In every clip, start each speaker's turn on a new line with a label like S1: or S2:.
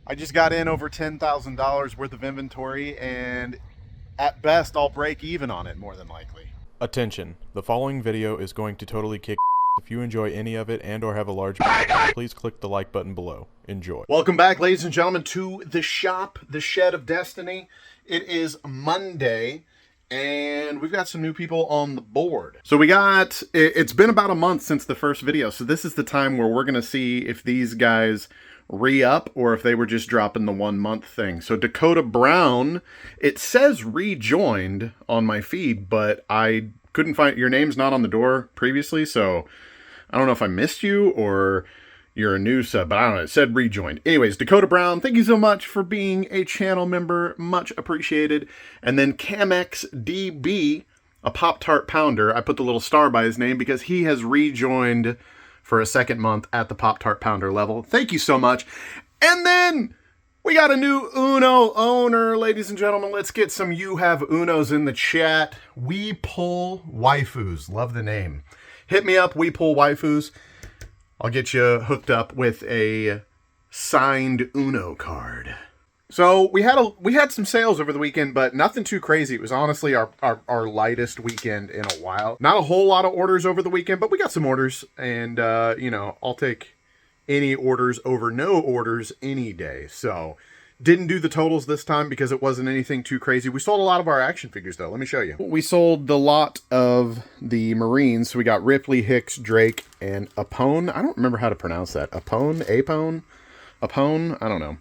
S1: I just got in over $10,000 worth of inventory, and at best, I'll break even on it more than likely.
S2: Attention, the following video is going to totally kick. If you enjoy any of it and or have a large please click the like button below. Enjoy.
S1: Welcome back, ladies and gentlemen, to the shop, the Shed of Destiny. It is Monday, and we've got some new people on the board. So it's been about a month since the first video, so this is the time where we're going to see if these guys re-up or if they were just dropping the 1 month thing. So Dakota Brown, it says rejoined on my feed, but I couldn't find, your name's not on the door previously, so I don't know if I missed you or you're a new sub, but I don't know, it said rejoined. Anyways, Dakota Brown, thank you so much for being a channel member, much appreciated. And then CamXDB, a Pop-Tart Pounder, I put the little star by his name because he has rejoined for a second month at the Pop-Tart Pounder level. Thank you so much. And then we got a new Uno owner, ladies and gentlemen. Let's get some You Have Unos in the chat. We Pull Waifus. Love the name. Hit me up, We Pull Waifus. I'll get you hooked up with a signed Uno card. So we had some sales over the weekend, but nothing too crazy. It was honestly our lightest weekend in a while. Not a whole lot of orders over the weekend, but we got some orders, and you know, I'll take any orders over no orders any day. So didn't do the totals this time because it wasn't anything too crazy. We sold a lot of our action figures though. Let me show you. We sold the lot of the Marines. So we got Ripley, Hicks, Drake, and Apone. I don't remember how to pronounce that. Apone? I don't know.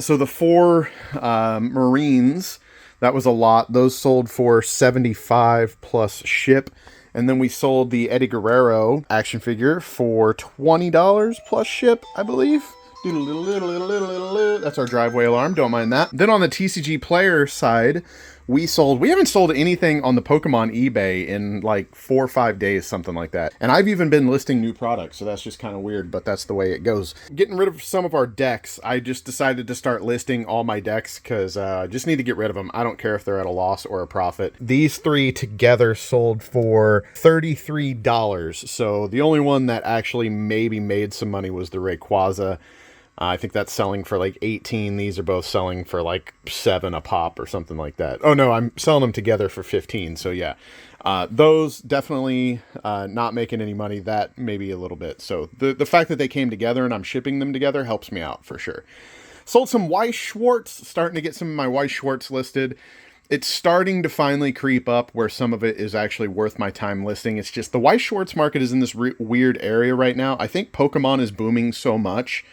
S1: So the four Marines, that was a lot. Those sold for $75 plus ship. And then we sold the Eddie Guerrero action figure for $20 plus ship, I believe. That's our driveway alarm. Don't mind that. Then on the TCG player side, we haven't sold anything on the Pokemon eBay in like 4 or 5 days, something like that. And I've even been listing new products, so that's just kind of weird, but that's the way it goes. Getting rid of some of our decks. I just decided to start listing all my decks because I just need to get rid of them. I don't care if they're at a loss or a profit. These three together sold for $33. So the only one that actually maybe made some money was the Rayquaza. I think that's selling for like 18. These are both selling for like 7 a pop or something like that. Oh no, I'm selling them together for 15. So yeah, those definitely not making any money. That maybe a little bit. So the fact that they came together and I'm shipping them together helps me out for sure. Sold some Weiss Schwartz, starting to get some of my Weiss Schwartz listed. It's starting to finally creep up where some of it is actually worth my time listing. It's just the Weiss Schwartz market is in this weird area right now. I think Pokemon is booming so much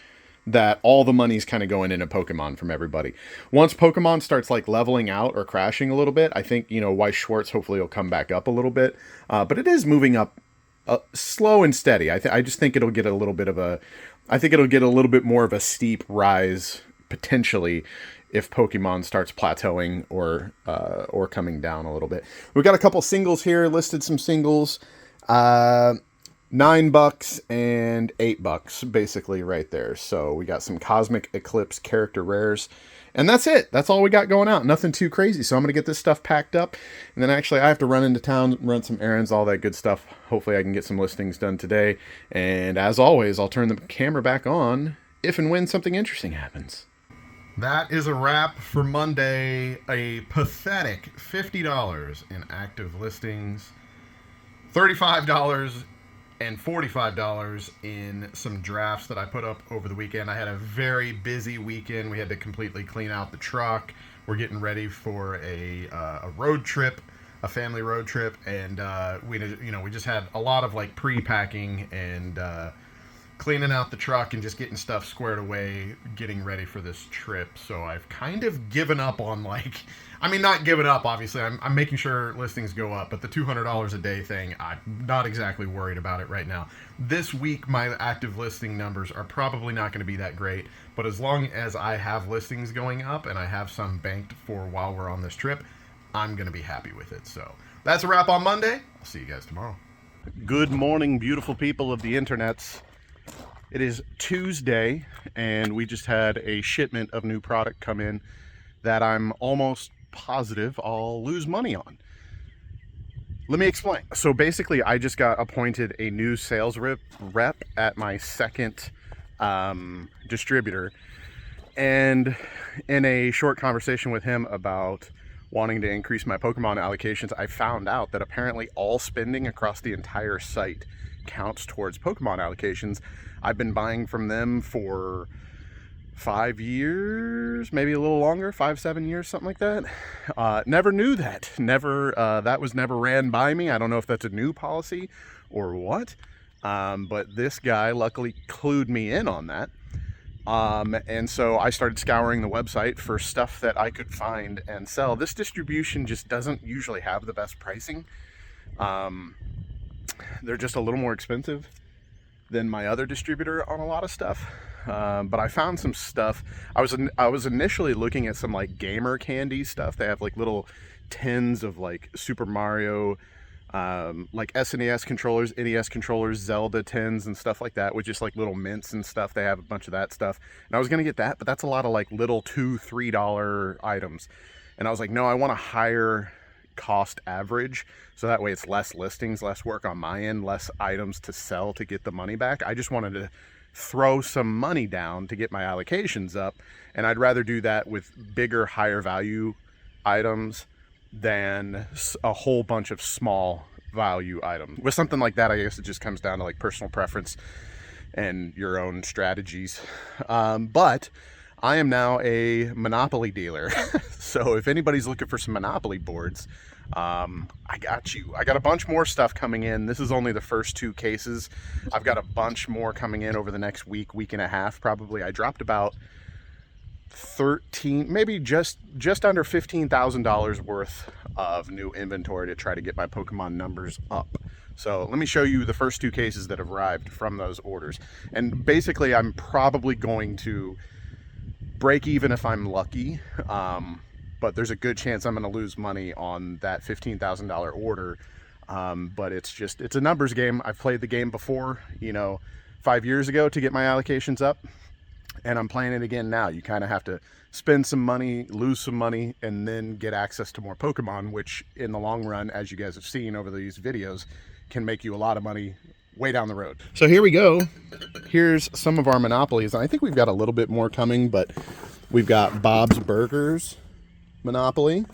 S1: that all the money's kind of going into Pokemon from everybody. Once Pokemon starts like leveling out or crashing a little bit, I think, you know, Weiss Schwartz hopefully will come back up a little bit. But it is moving up slow and steady. I just think it'll get a little bit of a, I think it'll get a little bit more of a steep rise potentially if Pokemon starts plateauing or coming down a little bit. We've got a couple singles here, listed some singles. $9 and $8 basically right there. So we got some Cosmic Eclipse character rares, and that's it. That's all we got going out. Nothing too crazy. So I'm gonna get this stuff packed up, and then actually I have to run into town, run some errands, all that good stuff. Hopefully I can get some listings done today. And as always, I'll turn the camera back on if and when something interesting happens. That is a wrap for Monday. A pathetic $50 in active listings, $35 and $45 in some drafts that I put up over the weekend. I had a very busy weekend. We had to completely clean out the truck. We're getting ready for a road trip, a family road trip, and we just had a lot of like pre-packing and cleaning out the truck and just getting stuff squared away, getting ready for this trip. So I've kind of given up on not given up, obviously. I'm making sure listings go up, but the $200 a day thing, I'm not exactly worried about it right now. This week, my active listing numbers are probably not going to be that great, but as long as I have listings going up and I have some banked for while we're on this trip, I'm going to be happy with it. So that's a wrap on Monday. I'll see you guys tomorrow. Good morning, beautiful people of the internets. It is Tuesday, and we just had a shipment of new product come in that I'm almost positive I'll lose money on. Let me explain. So basically, I just got appointed a new sales rep at my second distributor, And in a short conversation with him about wanting to increase my Pokemon allocations, I found out that apparently all spending across the entire site counts towards Pokemon allocations. I've been buying from them for 5 years, maybe a little longer, 5-7 years, something like that. Never knew that. That was never ran by me. I don't know if that's a new policy or what, but this guy luckily clued me in on that. And so I started scouring the website for stuff that I could find and sell. This distribution just doesn't usually have the best pricing. They're just a little more expensive than my other distributor on a lot of stuff. But I found some stuff. I was initially looking at some like gamer candy stuff. They have like little tins of like Super Mario, like SNES controllers, NES controllers, Zelda tins and stuff like that, with just like little mints and stuff. They have a bunch of that stuff. And I was gonna get that, but that's a lot of like little $2-3 items. And I was like, no, I want a higher cost average, so that way it's less listings, less work on my end, less items to sell to get the money back. I just wanted to throw some money down to get my allocations up, and I'd rather do that with bigger, higher value items than a whole bunch of small value items. With something like that, I guess it just comes down to like personal preference and your own strategies. But I am now a Monopoly dealer. So if anybody's looking for some Monopoly boards, I got you. I got a bunch more stuff coming in. This is only the first 2 cases. I've got a bunch more coming in over the next week and a half probably. I dropped about 13, maybe just under $15,000 worth of new inventory to try to get my Pokemon numbers up. So let me show you the first 2 cases that have arrived from those orders. And basically I'm probably going to break even if I'm lucky, but there's a good chance I'm going to lose money on that $15,000 order. But it's a numbers game. I've played the game before, 5 years ago to get my allocations up, and I'm playing it again now. You kind of have to spend some money, lose some money, and then get access to more Pokemon, which in the long run, as you guys have seen over these videos, can make you a lot of money way down the road. So here we go. Here's some of our Monopolies. And I think we've got a little bit more coming, but we've got Bob's Burgers Monopoly.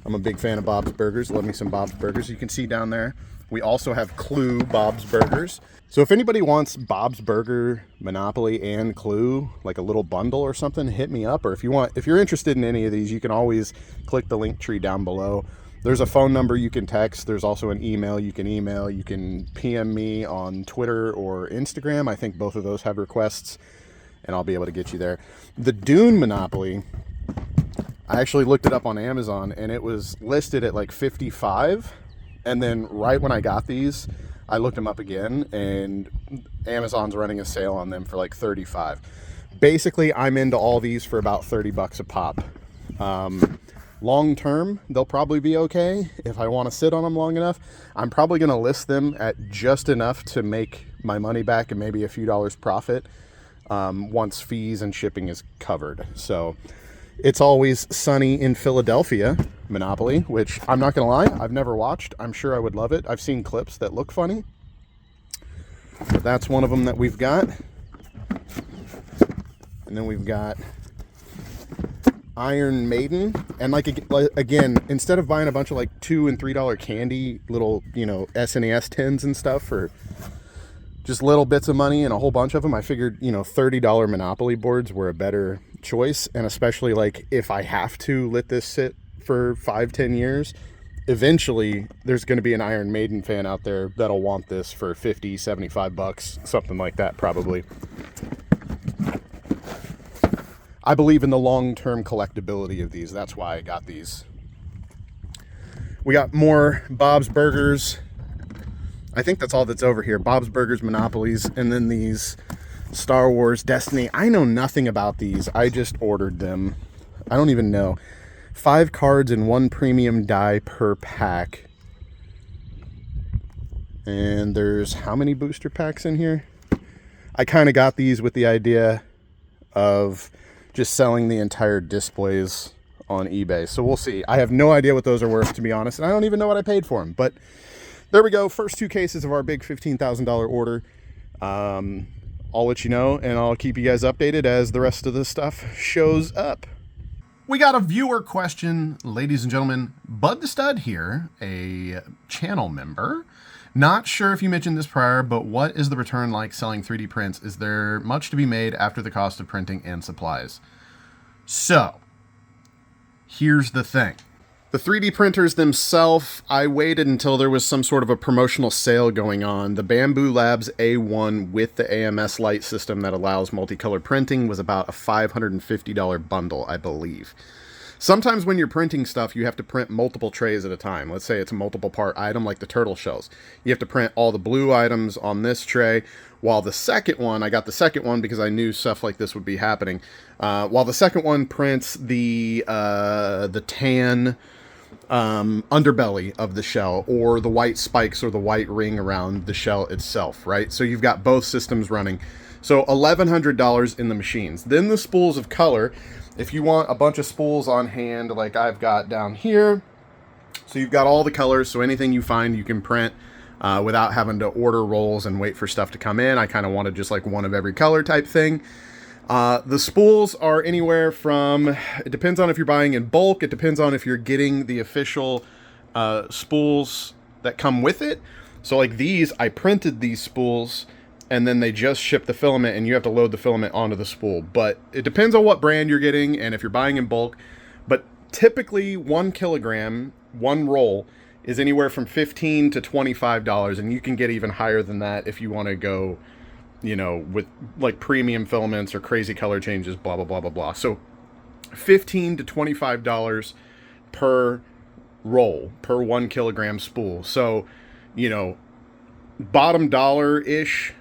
S1: I'm a big fan of Bob's Burgers. Love me some Bob's Burgers. You can see down there. We also have Clue Bob's Burgers. So if anybody wants Bob's Burger Monopoly and Clue, like a little bundle or something, hit me up. Or if you're interested in any of these, you can always click the link tree down below. There's a phone number you can text. There's also an email you can email. You can PM me on Twitter or Instagram. I think both of those have requests, and I'll be able to get you there. The Dune Monopoly, I actually looked it up on Amazon, and it was listed at like 55. And then right when I got these, I looked them up again, and Amazon's running a sale on them for like 35. Basically, I'm into all these for about 30 bucks a pop. Long term, they'll probably be okay if I want to sit on them long enough. I'm probably going to list them at just enough to make my money back and maybe a few dollars profit once fees and shipping is covered. So It's Always Sunny in Philadelphia Monopoly, which I'm not going to lie, I've never watched. I'm sure I would love it. I've seen clips that look funny. But that's one of them that we've got. And then we've got Iron Maiden. And like again, instead of buying a bunch of like $2 and $3 candy, little, SNES tins and stuff for just little bits of money and a whole bunch of them, I figured, $30 Monopoly boards were a better choice. And especially like if I have to let this sit for 5-10 years, eventually there's going to be an Iron Maiden fan out there that'll want this for 50, 75 bucks, something like that probably. I believe in the long-term collectability of these. That's why I got these. We got more Bob's Burgers. I think that's all that's over here. Bob's Burgers Monopolies, and then these Star Wars Destiny. I know nothing about these. I just ordered them. I don't even know. 5 cards and 1 premium die per pack. And there's how many booster packs in here? I kind of got these with the idea of just selling the entire displays on eBay. So we'll see. I have no idea what those are worth, to be honest. And I don't even know what I paid for them. But there we go. First 2 cases of our big $15,000 order. I'll let you know, and I'll keep you guys updated as the rest of the stuff shows up. We got a viewer question, ladies and gentlemen. Bud the Stud here, a channel member. Not sure if you mentioned this prior, but what is the return like selling 3D prints? Is there much to be made after the cost of printing and supplies? So, here's the thing. The 3D printers themselves, I waited until there was some sort of a promotional sale going on. The Bamboo Labs A1 with the AMS light system that allows multicolor printing was about a $550 bundle, I believe. Sometimes when you're printing stuff, you have to print multiple trays at a time. Let's say it's a multiple part item like the turtle shells. You have to print all the blue items on this tray, while the second one, I got the second one because I knew stuff like this would be happening, while the second one prints the tan underbelly of the shell, or the white spikes or the white ring around the shell itself, right? So you've got both systems running. So $1,100 in the machines. Then the spools of color, if you want a bunch of spools on hand like I've got down here, so you've got all the colors, so anything you find you can print without having to order rolls and wait for stuff to come in. I kind of wanted just like one of every color type thing. The spools are anywhere from, it depends on if you're buying in bulk, it depends on if you're getting the official spools that come with it. So like these, I printed these spools and then they just ship the filament and you have to load the filament onto the spool. But it depends on what brand you're getting and if you're buying in bulk. But typically 1 kilogram, one roll, is anywhere from $15 to $25, and you can get even higher than that if you want to go, you know, with like premium filaments or crazy color changes, blah, blah, blah, blah, blah. So $15 to $25 per roll, per 1 kilogram spool. So, you know, bottom dollar-ish.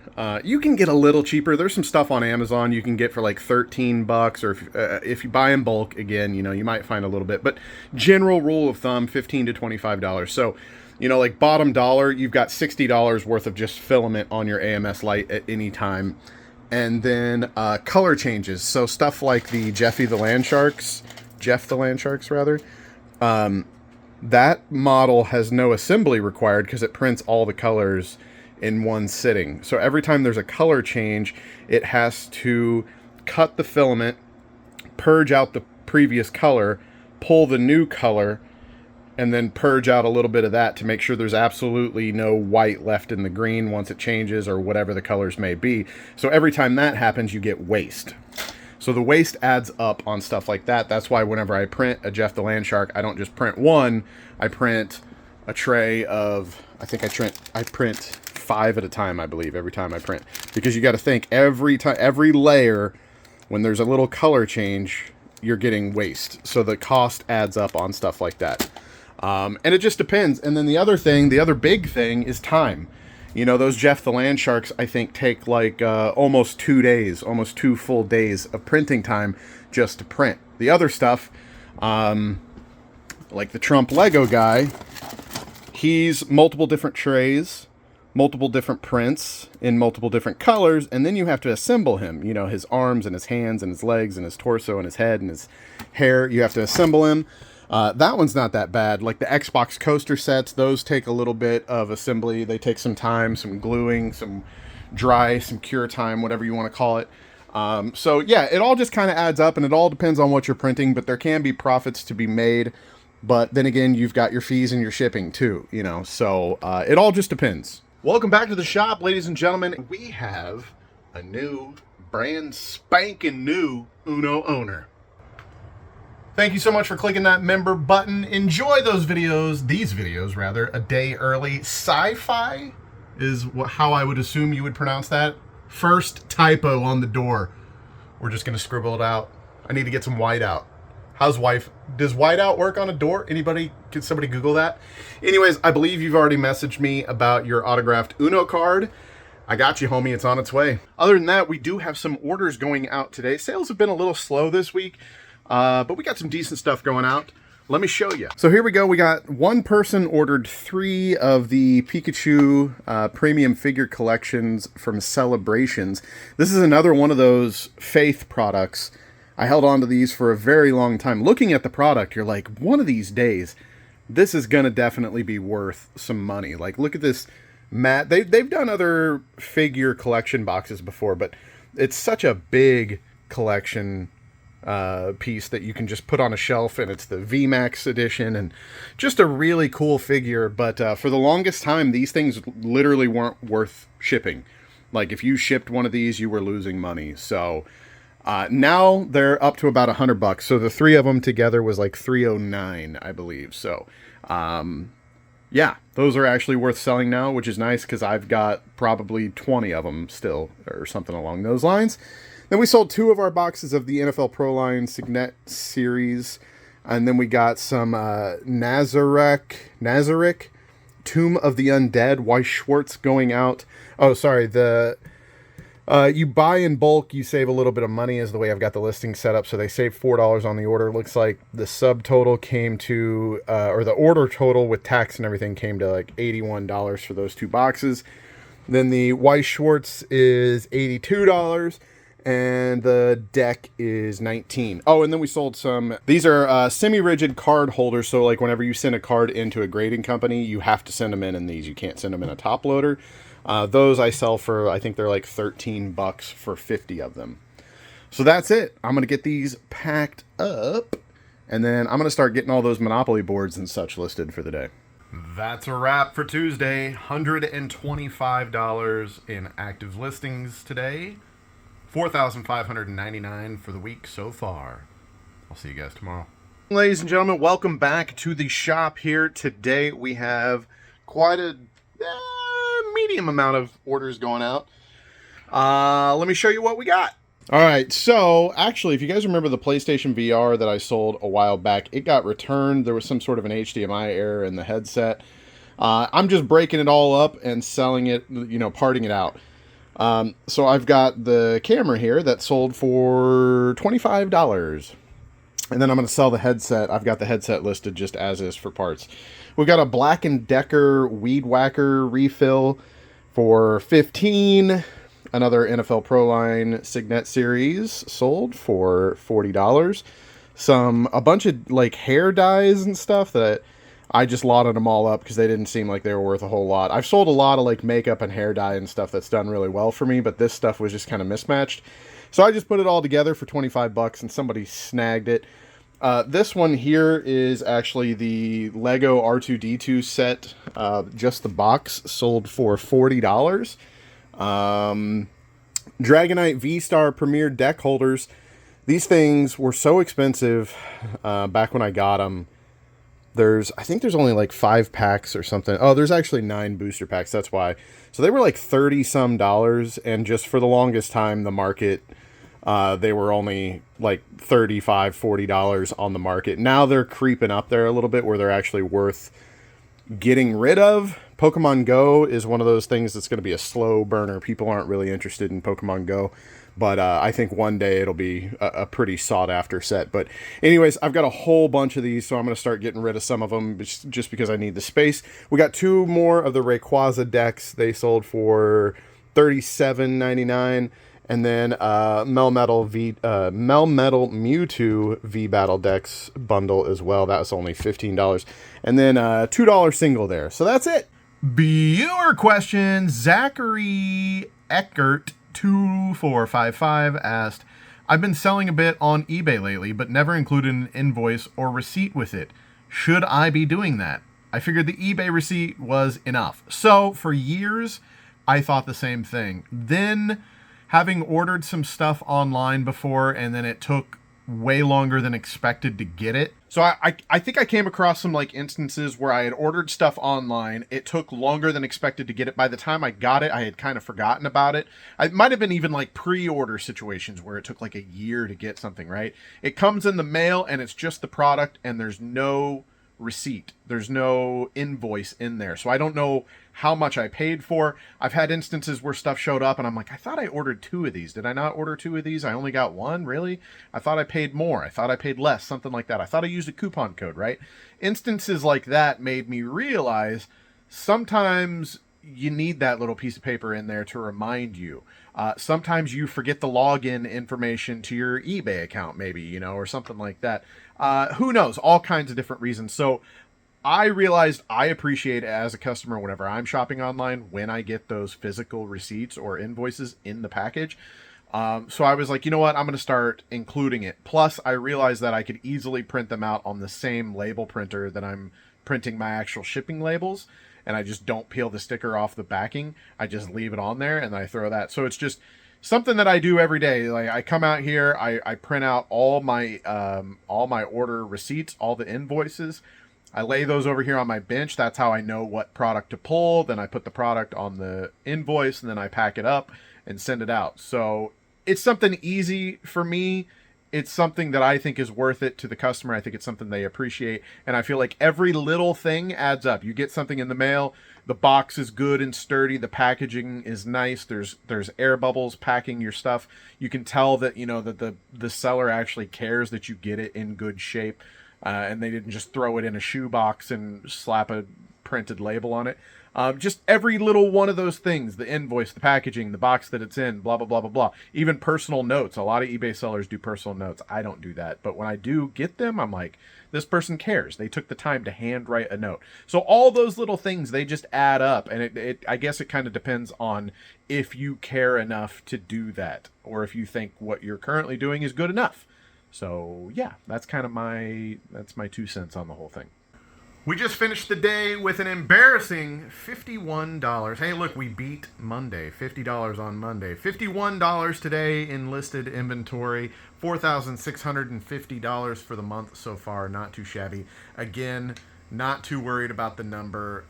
S1: You can get a little cheaper. There's some stuff on Amazon you can get for like $13, or if you buy in bulk, again, you know, you might find a little bit. But general rule of thumb, $15 to $25. So, you know, like bottom dollar, you've got $60 worth of just filament on your AMS light at any time. And then color changes. So stuff like the Jeff the Land Sharks, rather. That model has no assembly required because it prints all the colors in one sitting. So every time there's a color change, it has to cut the filament, purge out the previous color, pull the new color, and then purge out a little bit of that to make sure there's absolutely no white left in the green once it changes, or whatever the colors may be. So every time that happens, you get waste. So the waste adds up on stuff like that. That's why whenever I print a Jeff the Land Shark, I don't just print one. I print a tray of, I think I print 5 at a time, I believe, every time I print. Because you got to think, every layer, when there's a little color change, you're getting waste. So the cost adds up on stuff like that. And it just depends. And then the other big thing is time. You know, those Jeff the Land Sharks, I think, take like almost 2 days, almost 2 full days of printing time just to print. The other stuff, like the Trump Lego guy, he's multiple different trays, multiple different prints in multiple different colors, and then you have to assemble him. You know, his arms and his hands and his legs and his torso and his head and his hair. You have to assemble him. That one's not that bad. Like the Xbox coaster sets, those take a little bit of assembly. They take some time, some gluing, some some cure time, whatever you want to call it. So yeah, it all just kind of adds up, and it all depends on what you're printing, but there can be profits to be made. But then again, you've got your fees and your shipping too, you know, so it all just depends. Welcome back to the shop, ladies and gentlemen. We have a new, brand spanking new Uno owner. Thank you so much for clicking that member button. Enjoy these videos rather, a day early. Sci-fi is how I would assume you would pronounce that. First typo on the door. We're just gonna scribble it out. I need to get some whiteout. Does whiteout work on a door? Can somebody Google that? Anyways, I believe you've already messaged me about your autographed Uno card. I got you, homie. It's on its way. Other than that, we do have some orders going out today. Sales have been a little slow this week, but we got some decent stuff going out. Let me show you. So here we go. We got one person ordered 3 of the Pikachu premium figure collections from Celebrations. This is another one of those Faith products. I held on to these for a very long time. Looking at the product, you're like, one of these days, this is going to definitely be worth some money. Like, look at this matte. They've done other figure collection boxes before, but it's such a big collection piece that you can just put on a shelf, and it's the VMAX edition, and just a really cool figure. But for the longest time, these things literally weren't worth shipping. Like, if you shipped one of these, you were losing money. So now they're up to about $100. So the three of them together was like $309, I believe. So yeah, those are actually worth selling now, which is nice because I've got probably 20 of them still, or something along those lines. Then we sold 2 of our boxes of the NFL Pro Line Signet series. And then we got some Nazarick, Tomb of the Undead, Weiss Schwartz going out. Oh, sorry. You buy in bulk, you save a little bit of money is the way I've got the listing set up. So they save $4 on the order. Looks like the subtotal came to, or the order total with tax and everything came to like $81 for those 2 boxes. Then the Weiss Schwartz is $82. And the deck is $19. Oh, and then we sold some. These are semi-rigid card holders. So, like, whenever you send a card into a grading company, you have to send them in these. You can't send them in a top loader. Those I sell for, I think they're like $13 for 50 of them. So that's it. I'm going to get these packed up. And then I'm going to start getting all those Monopoly boards and such listed for the day. That's a wrap for Tuesday. $125 in active listings today. $4,599 for the week so far. I'll see you guys tomorrow. Ladies and gentlemen, welcome back to the shop here. Today we have quite a medium amount of orders going out. Let me show you what we got. All right, so actually, if you guys remember the PlayStation VR that I sold a while back, it got returned. There was some sort of an HDMI error in the headset. I'm just breaking it all up and selling it, parting it out. So I've got the camera here that sold for $25. And then I'm going to sell the headset. I've got the headset listed just as is for parts. We've got a Black & Decker Weed Whacker refill for $15. Another NFL Pro Line Signet series sold for $40. A bunch of like hair dyes and stuff that I just lotted them all up because they didn't seem like they were worth a whole lot. I've sold a lot of like makeup and hair dye and stuff that's done really well for me, but this stuff was just kind of mismatched. So I just put it all together for $25 and somebody snagged it. This one here is actually the Lego R2-D2 set. Just the box sold for $40. Dragonite V-Star Premier deck holders. These things were so expensive back when I got them. I think there's only like 5 packs or something. Oh, there's actually 9 booster packs. That's why. So they were like $30-some, and just for the longest time, the market, they were only like $35, $40 on the market. Now they're creeping up there a little bit where they're actually worth getting rid of. Pokemon Go is one of those things that's going to be a slow burner. People aren't really interested in Pokemon Go. But I think one day it'll be a pretty sought-after set. But anyways, I've got a whole bunch of these, so I'm going to start getting rid of some of them just because I need the space. We got 2 more of the Rayquaza decks. They sold for $37.99. And then Melmetal Mewtwo V-Battle Decks bundle as well. That was only $15. And then $2 single there. So that's it. Viewer question. Zachary Eckert 2455 asked, I've been selling a bit on eBay lately, but never included an invoice or receipt with it. Should I be doing that? I figured the eBay receipt was enough. So for years, I thought the same thing. Then, having ordered some stuff online before, and then it took way longer than expected to get it. So I think I came across some like instances where I had ordered stuff online. It took longer than expected to get it. By the time I got it, I had kind of forgotten about it. It might have been even like pre-order situations where it took like a year to get something, right? It comes in the mail and it's just the product and there's no receipt. There's no invoice in there. So I don't know how much I paid for. I've had instances where stuff showed up and I'm like, I thought I ordered 2 of these. Did I not order 2 of these? I only got 1, really? I thought I paid more. I thought I paid less, something like that. I thought I used a coupon code, right? Instances like that made me realize sometimes you need that little piece of paper in there to remind you. Sometimes you forget the login information to your eBay account, maybe, or something like that. Who knows? All kinds of different reasons. So I realized I appreciate as a customer whenever I'm shopping online when I get those physical receipts or invoices in the package. So I was like, you know what? I'm going to start including it. Plus, I realized that I could easily print them out on the same label printer that I'm printing my actual shipping labels. And I just don't peel the sticker off the backing. I just leave it on there and I throw that. So it's just something that I do every day. Like I come out here, I print out all my order receipts, all the invoices. I lay those over here on my bench. That's how I know what product to pull. Then I put the product on the invoice and then I pack it up and send it out. So it's something easy for me. It's something that I think is worth it to the customer. I think it's something they appreciate. And I feel like every little thing adds up. You get something in the mail, the box is good and sturdy, the packaging is nice, there's air bubbles packing your stuff. You can tell that, you know, that the seller actually cares that you get it in good shape. And they didn't just throw it in a shoebox and slap a printed label on it. Just every little one of those things, the invoice, the packaging, the box that it's in, blah, blah, blah, blah, blah. Even personal notes. A lot of eBay sellers do personal notes. I don't do that. But when I do get them, I'm like, this person cares. They took the time to handwrite a note. So all those little things, they just add up. And I guess it kind of depends on if you care enough to do that or if you think what you're currently doing is good enough. So yeah, that's kind of my 2 cents on the whole thing. We just finished the day with an embarrassing $51. Hey, look, we beat Monday. $50 on Monday. $51 today in listed inventory. $4,650 for the month so far. Not too shabby. Again, not too worried about the number,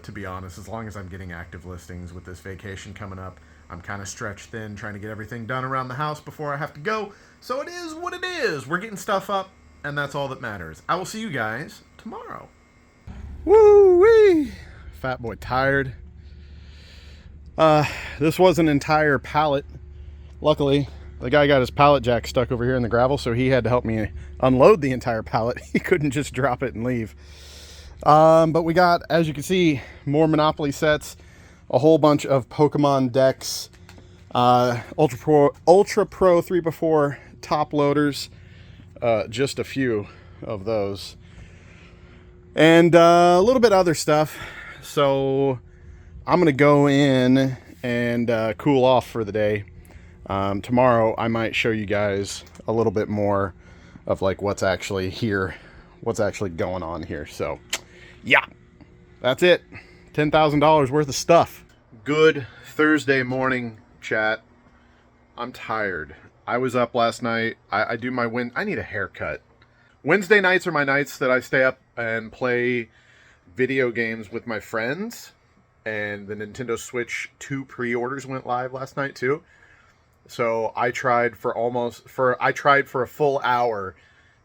S1: to be honest. As long as I'm getting active listings with this vacation coming up. I'm kind of stretched thin trying to get everything done around the house before I have to go. So it is what it is. We're getting stuff up, and that's all that matters. I will see you guys tomorrow. Woo-wee! Fat boy tired. This was an entire pallet. Luckily, the guy got his pallet jack stuck over here in the gravel, so he had to help me unload the entire pallet. He couldn't just drop it and leave. But we got, as you can see, more Monopoly sets, a whole bunch of Pokemon decks, Ultra Pro 3x4 top loaders, just a few of those. And a little bit of other stuff. So I'm going to go in and cool off for the day. Tomorrow I might show you guys a little bit more of like what's actually here, what's actually going on here. So yeah, that's it. $10,000 worth of stuff. Good Thursday morning, chat. I'm tired. I was up last night. I do my I need a haircut. Wednesday nights are my nights that I stay up and play video games with my friends. And the Nintendo Switch 2 pre-orders went live last night too. So I tried for a full hour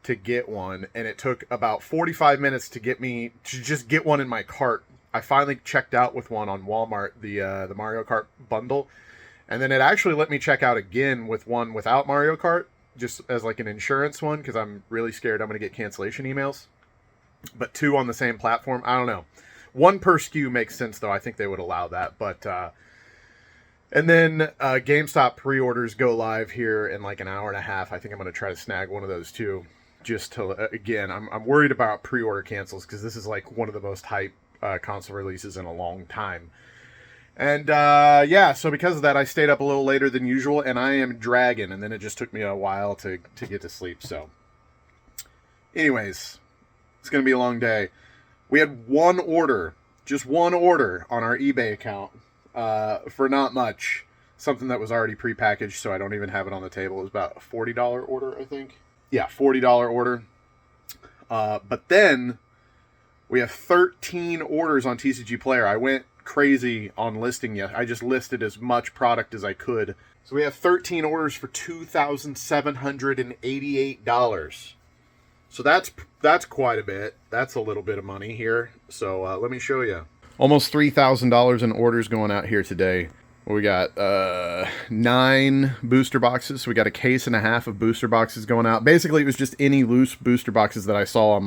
S1: to get one, and it took about 45 minutes to just get one in my cart. I finally checked out with one on Walmart, the Mario Kart bundle, and then it actually let me check out again with one without Mario Kart, just as like an insurance one, because I'm really scared I'm going to get cancellation emails. But 2 on the same platform, I don't know. 1 per SKU makes sense, though. I think they would allow that. But and then GameStop pre-orders go live here in like an hour and a half. I think I'm going to try to snag one of those too. Just to again, I'm worried about pre-order cancels because this is like one of the most hype console releases in a long time. And yeah, so because of that, I stayed up a little later than usual, and I am dragging. And then it just took me a while to get to sleep. So, anyways, it's going to be a long day. We had just one order on our eBay account for not much. Something that was already prepackaged, so I don't even have it on the table. It was about a $40 order, I think. Yeah, $40 order. But then we have 13 orders on TCG Player. I went crazy on listing yet. I just listed as much product as I could. So we have 13 orders for $2,788. So that's quite a bit. That's a little bit of money here. So let me show you. Almost $3,000 in orders going out here today. We got 9 booster boxes. So we got a case and a half of booster boxes going out. Basically, it was just any loose booster boxes that I saw on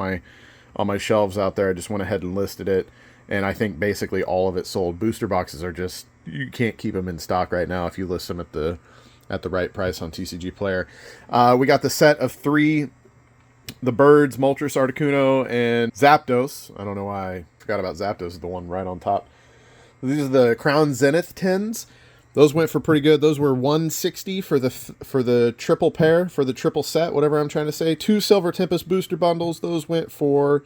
S1: my shelves out there. I just went ahead and listed it. And I think basically all of it sold. Booster boxes are just, you can't keep them in stock right now if you list them at the right price on TCG Player. We got the set of 3 the Birds, Moltres, Articuno, and Zapdos. I don't know why I forgot about Zapdos, the one right on top. These are the Crown Zenith tins. Those went for pretty good. Those were $160 for the triple pair, for the triple set, whatever I'm trying to say. 2 Silver Tempest booster bundles. Those went for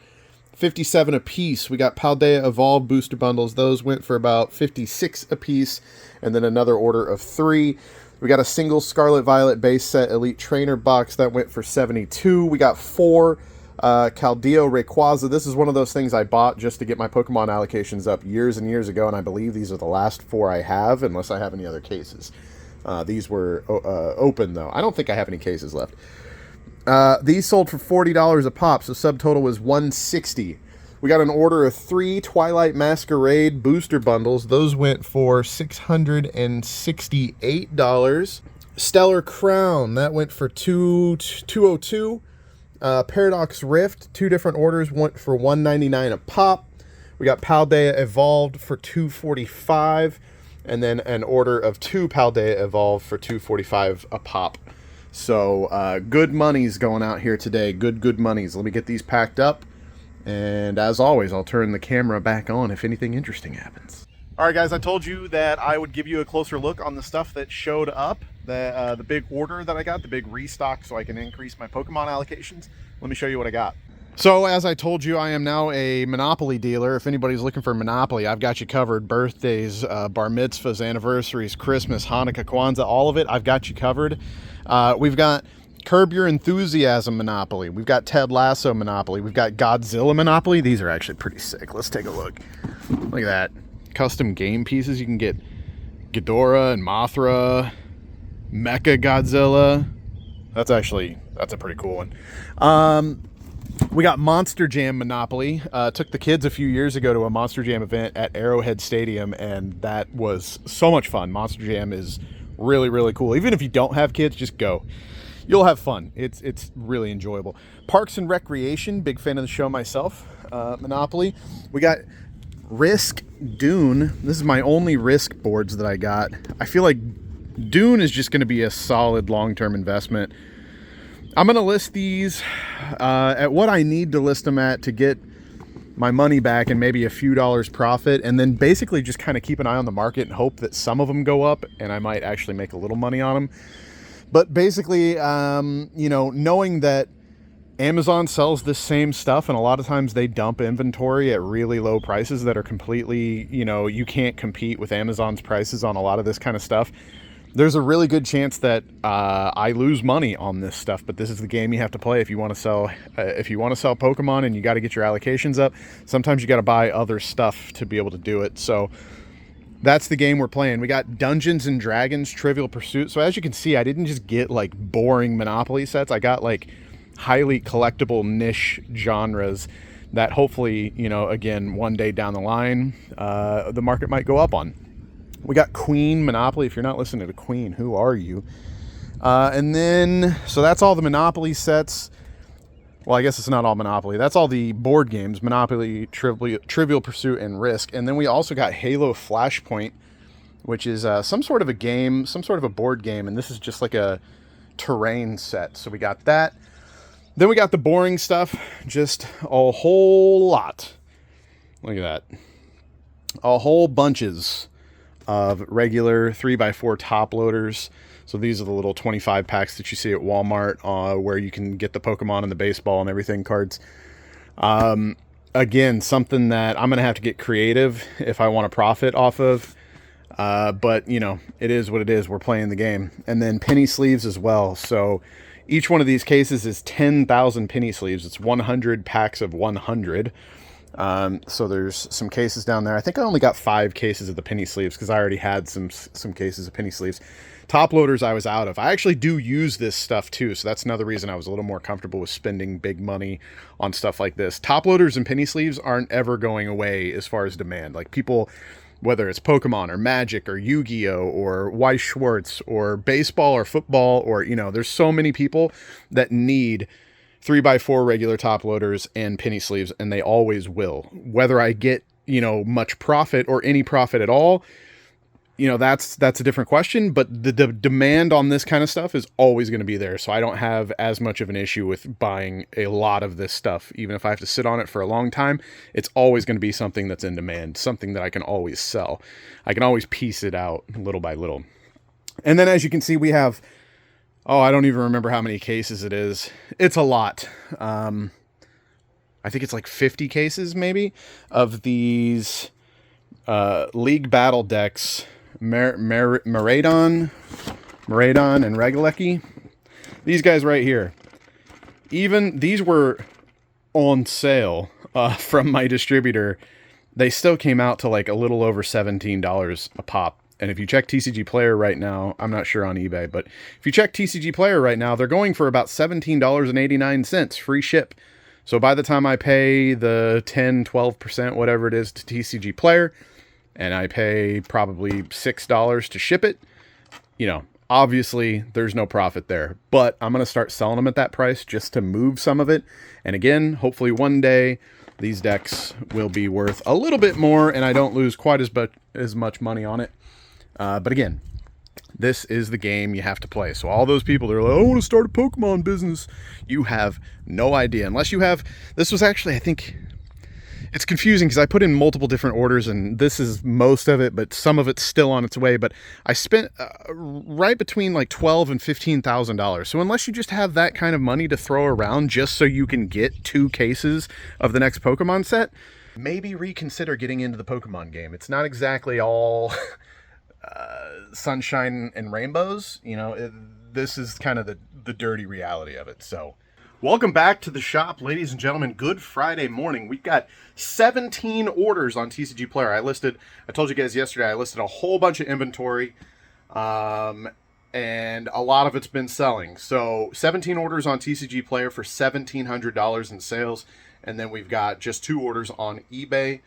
S1: $57 a piece. We got Paldea Evolved booster bundles. Those went for about $56 a piece. And then another order of 3. We got a single Scarlet Violet base set Elite Trainer box. That went for $72. We got 4 Caldeo Rayquaza. This is one of those things I bought just to get my Pokemon allocations up years and years ago, and I believe these are the last 4 I have, unless I have any other cases. These were open, though. I don't think I have any cases left. These sold for $40 a pop, so subtotal was $160. We got an order of 3 Twilight Masquerade booster bundles. Those went for $668. Stellar Crown, that went for $202. Paradox Rift, 2 different orders, went for $199 a pop. We got Paldea Evolved for $245, and then an order of 2 Paldea Evolved for $245 a pop. So good money's going out here today. Good monies. Let me get these packed up, and as always, I'll turn the camera back on if anything interesting happens. All right, guys, I told you that I would give you a closer look on the stuff that showed up, the big order that I got, the big restock, so I can increase my Pokemon allocations. Let me show you what I got. So, as I told you, I am now a Monopoly dealer. If anybody's looking for Monopoly, I've got you covered. Birthdays, bar mitzvahs, anniversaries, Christmas, Hanukkah, Kwanzaa, all of it, I've got you covered. We've got Curb Your Enthusiasm Monopoly. We've got Ted Lasso Monopoly. We've got Godzilla Monopoly. These are actually pretty sick. Let's take a look. Look at that. Custom game pieces. You can get Ghidorah and Mothra, Mecha Godzilla. That's a pretty cool one. We got Monster Jam Monopoly. Took the kids a few years ago to a Monster Jam event at Arrowhead Stadium, and that was so much fun. Monster Jam is really, really cool. Even if you don't have kids, just go. You'll have fun. It's really enjoyable. Parks and Recreation, big fan of the show myself. Monopoly. We got Risk Dune. This is my only Risk boards that I got. I feel like Dune is just going to be a solid long-term investment. I'm going to list these at what I need to list them at to get my money back and maybe a few dollars profit, and then basically just kind of keep an eye on the market and hope that some of them go up and I might actually make a little money on them. But basically, knowing that Amazon sells this same stuff, and a lot of times they dump inventory at really low prices that are completely, you can't compete with Amazon's prices on a lot of this kind of stuff. There's a really good chance that I lose money on this stuff, but this is the game you have to play if you want to sell. If you want to sell Pokemon and you got to get your allocations up, sometimes you got to buy other stuff to be able to do it. So that's the game we're playing. We got Dungeons and Dragons Trivial Pursuit. So as you can see, I didn't just get like boring Monopoly sets. I got like highly collectible niche genres that hopefully, again, one day down the line, the market might go up on. We got Queen Monopoly. If you're not listening to Queen, who are you? And then, so that's all the Monopoly sets. Well, I guess it's not all Monopoly. That's all the board games, Monopoly, Trivial Pursuit, and Risk. And then we also got Halo Flashpoint, which is some sort of a game, some sort of a board game. And this is just like a terrain set. So we got that. Then we got the boring stuff, just a whole lot. Look at that. A whole bunches of regular 3x4 top loaders. So these are the little 25 packs that you see at Walmart, where you can get the Pokemon and the baseball and everything cards. Again, something that I'm going to have to get creative if I want to profit off of. But, it is what it is. We're playing the game. And then penny sleeves as well. So each one of these cases is 10,000 penny sleeves. It's 100 packs of 100. So there's some cases down there. I think I only got 5 cases of the penny sleeves because I already had some cases of penny sleeves. Top loaders I was out of. I actually do use this stuff too, so that's another reason I was a little more comfortable with spending big money on stuff like this. Top loaders and penny sleeves aren't ever going away as far as demand. Like people, whether it's Pokemon or Magic or Yu-Gi-Oh or Weiss Schwartz or baseball or football, or there's so many people that need 3x4 regular top loaders and penny sleeves, and they always will. Whether I get, much profit or any profit at all, you know, that's a different question, but the demand on this kind of stuff is always going to be there. So I don't have as much of an issue with buying a lot of this stuff. Even if I have to sit on it for a long time, it's always going to be something that's in demand, something that I can always sell. I can always piece it out little by little. And then as you can see, we have, oh, I don't even remember how many cases it is. It's a lot. I think it's like 50 cases maybe of these League Battle decks. Maradon and Regalecki. These guys right here. Even these were on sale from my distributor. They still came out to like a little over $17 a pop. And if you check TCG Player right now, I'm not sure on eBay, but if you check TCG Player right now, they're going for about $17.89 free ship. So by the time I pay the 10, 12%, whatever it is to TCG Player, and I pay probably $6 to ship it, you know, obviously there's no profit there. But I'm going to start selling them at that price just to move some of it. And again, hopefully one day these decks will be worth a little bit more and I don't lose quite as much money on it. But again, this is the game you have to play. So all those people that are like, I want to start a Pokemon business, you have no idea. Unless you have, this was actually, I think, it's confusing because I put in multiple different orders and this is most of it, but some of it's still on its way. But I spent right between like $12,000 and $15,000. So unless you just have that kind of money to throw around just so you can get 2 cases of the next Pokemon set, maybe reconsider getting into the Pokemon game. It's not exactly all sunshine and rainbows. You know, this is kind of the dirty reality of it. So welcome back to the shop, ladies and gentlemen. Good Friday morning. We've got 17 orders on TCG Player. I told you guys yesterday, I listed a whole bunch of inventory, and a lot of it's been selling. So 17 orders on TCG Player for $1,700 in sales, and then we've got just 2 orders on eBay.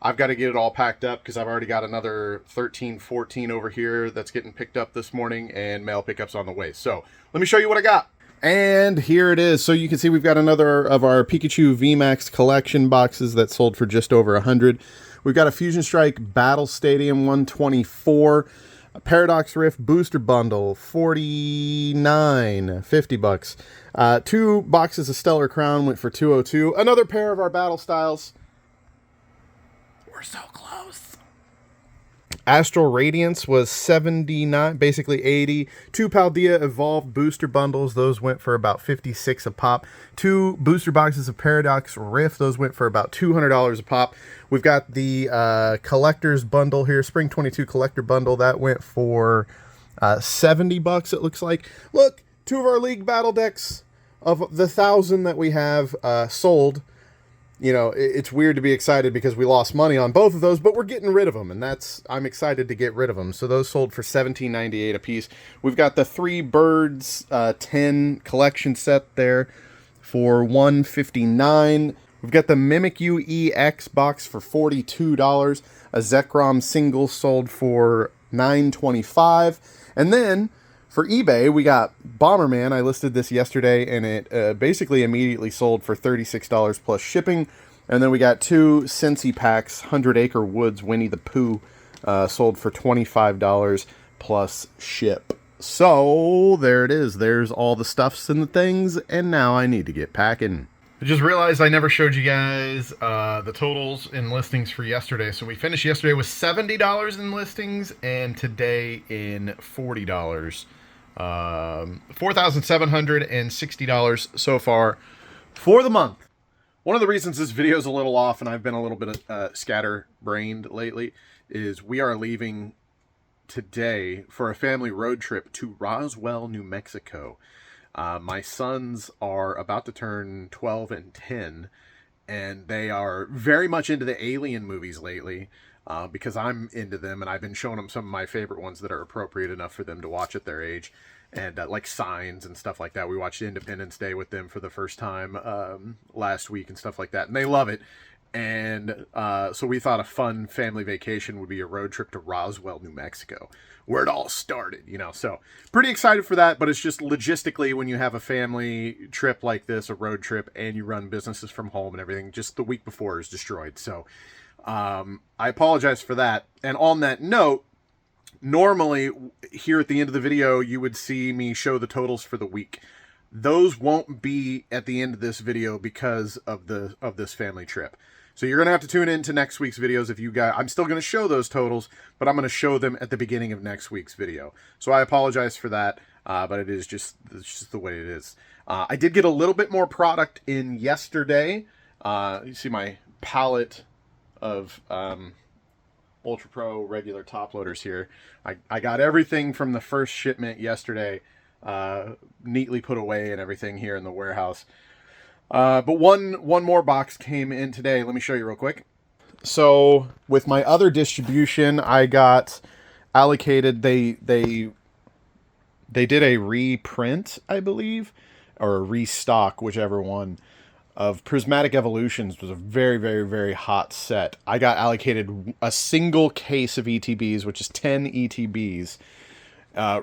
S1: I've got to get it all packed up because I've already got another 13, 14 over here that's getting picked up this morning, and mail pickups on the way. So let me show you what I got. And here it is. So you can see we've got another of our Pikachu VMAX collection boxes that sold for just over 100. We've got a Fusion Strike Battle Stadium 124, a Paradox Rift booster bundle, $49.50. 2 boxes of Stellar Crown went for $202. Another pair of our Battle Styles. We're so close. Astral Radiance was $79, basically $80. 2 Paldea Evolved booster bundles, those went for about $56 a pop. 2 booster boxes of Paradox Rift, those went for about $200 a pop. We've got the collector's bundle here, Spring 22 collector bundle, that went for $70 it looks like. Look, 2 of our League Battle decks of the 1,000 that we have sold. You know, it's weird to be excited because we lost money on both of those, but we're getting rid of them, and I'm excited to get rid of them. So those sold for $17.98 a piece. We've got the 3 Birds 10 collection set there for $159. We've got the Mimikyu EX box for $42. A Zekrom single sold for $9.25. And then for eBay, we got Bomberman. I listed this yesterday, and it basically immediately sold for $36 plus shipping. And then we got 2 Scentsy packs, 100 Acre Woods Winnie the Pooh, sold for $25 plus ship. So there it is. There's all the stuffs and the things, and now I need to get packing. I just realized I never showed you guys the totals in listings for yesterday. So we finished yesterday with $70 in listings, and today in $40. $4,760 so far for the month. One of the reasons this video is a little off and I've been a little bit scatterbrained lately is we are leaving today for a family road trip to Roswell, New Mexico. My sons are about to turn 12 and 10, and they are very much into the Alien movies lately. Because I'm into them, and I've been showing them some of my favorite ones that are appropriate enough for them to watch at their age, and like Signs and stuff like that. We watched Independence Day with them for the first time last week and stuff like that, and they love it. And so we thought a fun family vacation would be a road trip to Roswell, New Mexico, where it all started, you know. So pretty excited for that, but it's just logistically when you have a family trip like this, a road trip, and you run businesses from home and everything, just the week before is destroyed. So I apologize for that. And on that note, normally here at the end of the video, you would see me show the totals for the week. Those won't be at the end of this video because of this family trip. So you're going to have to tune in to next week's videos if you guys... I'm still going to show those totals, but I'm going to show them at the beginning of next week's video. So I apologize for that, but it's just the way it is. I did get a little bit more product in yesterday. You see my palette of Ultra Pro regular top loaders here. I got everything from the first shipment yesterday neatly put away and everything here in the warehouse. But one more box came in today. Let me show you real quick. So with my other distribution, I got allocated. They did a reprint, I believe, or a restock, whichever one, of Prismatic Evolutions. It was a very, very, very hot set. I got allocated a single case of ETBs, which is 10 ETBs.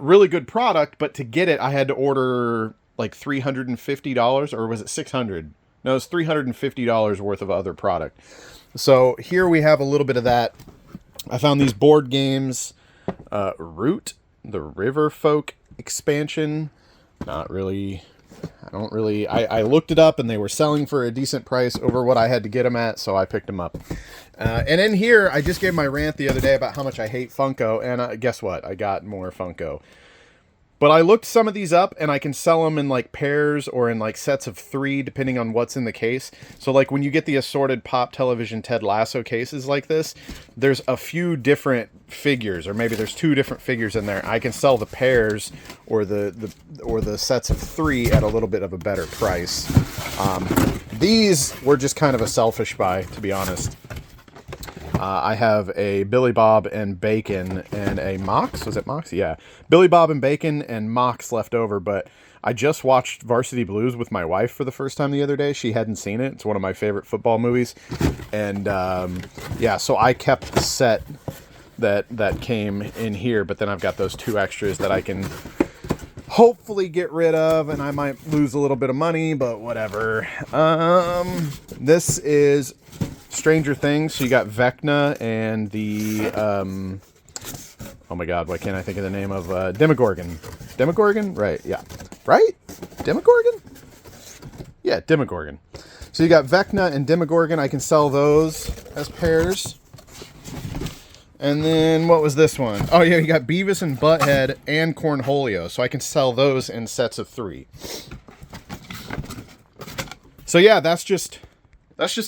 S1: Really good product, but to get it, I had to order like $350, or was it $600? No, it was $350 worth of other product. So here we have a little bit of that. I found these board games, Root, the River Folk expansion. Not really, I looked it up and they were selling for a decent price over what I had to get them at, so I picked them up. And in here, I just gave my rant the other day about how much I hate Funko, and guess what? I got more Funko. But I looked some of these up, and I can sell them in like pairs or in like sets of 3, depending on what's in the case. So like when you get the assorted Pop Television Ted Lasso cases like this, there's a few different figures, or maybe there's 2 different figures in there. I can sell the pairs or the sets of 3 at a little bit of a better price. These were just kind of a selfish buy, to be honest. I have a Billy Bob and Bacon and a Mox. Was it Mox? Yeah. Billy Bob and Bacon and Mox left over, but I just watched Varsity Blues with my wife for the first time the other day. She hadn't seen it. It's one of my favorite football movies. And yeah, so I kept the set that came in here, but then I've got those 2 extras that I can hopefully get rid of, and I might lose a little bit of money, but whatever. This is Stranger Things. So you got Vecna and the oh my god, why can't I think of the name of Demogorgon? Demogorgon? Right, yeah. Right? Demogorgon? Yeah, Demogorgon. So you got Vecna and Demogorgon. I can sell those as pairs. And then what was this one? Oh yeah, you got Beavis and Butthead and Cornholio. So I can sell those in sets of 3. So yeah, that's just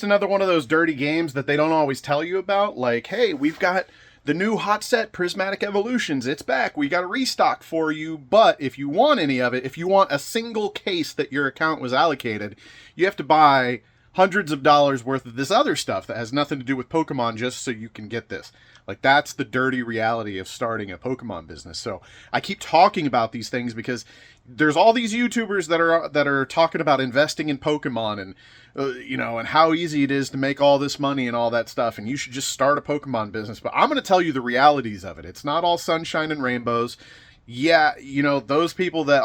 S1: another one of those dirty games that they don't always tell you about. Like, hey, we've got the new hot set Prismatic Evolutions. It's back. We got a restock for you. But if you want any of it, if you want a single case that your account was allocated, you have to buy hundreds of dollars worth of this other stuff that has nothing to do with Pokemon just so you can get this. Like, that's the dirty reality of starting a Pokemon business. So I keep talking about these things because there's all these YouTubers that are talking about investing in Pokemon and and how easy it is to make all this money and all that stuff, and you should just start a Pokemon business. But I'm going to tell you the realities of it. It's not all sunshine and rainbows. Yeah, those people that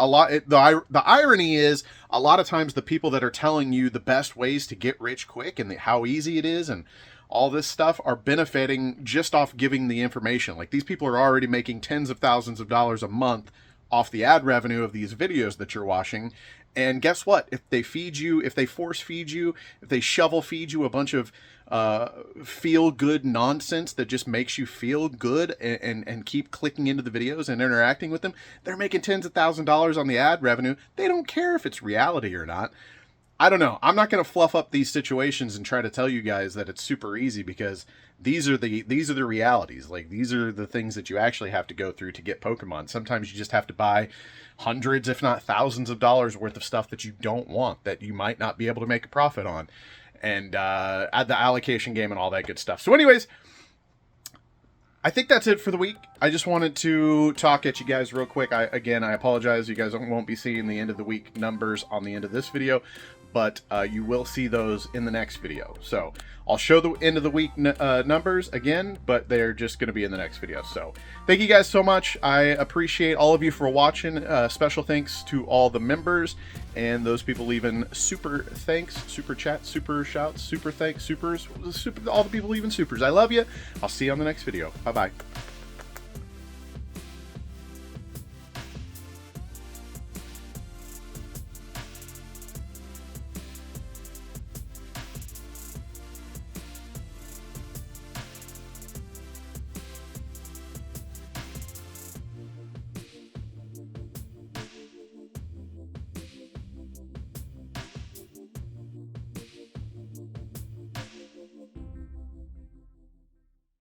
S1: the irony is a lot of times the people that are telling you the best ways to get rich quick and how easy it is and all this stuff are benefiting just off giving the information. Like, these people are already making tens of thousands of dollars a month off the ad revenue of these videos that you're watching. And guess what? If they feed you, if they force feed you, if they shovel feed you a bunch of feel-good nonsense that just makes you feel good and keep clicking into the videos and interacting with them, they're making tens of thousands of dollars on the ad revenue. They don't care if it's reality or not. I don't know. I'm not going to fluff up these situations and try to tell you guys that it's super easy, because these are the realities. Like, these are the things that you actually have to go through to get Pokemon. Sometimes you just have to buy hundreds, if not thousands of dollars worth of stuff that you don't want, that you might not be able to make a profit on, and add the allocation game and all that good stuff. So anyways, I think that's it for the week. I just wanted to talk at you guys real quick. I apologize. You guys won't be seeing the end of the week numbers on the end of this video, but you will see those in the next video. So I'll show the end of the week numbers again, but they're just going to be in the next video. So thank you guys so much. I appreciate all of you for watching. Special thanks to all the members and those people leaving super thanks, super chats, super shouts, super thanks, all the people leaving supers. I love you. I'll see you on the next video. Bye-bye.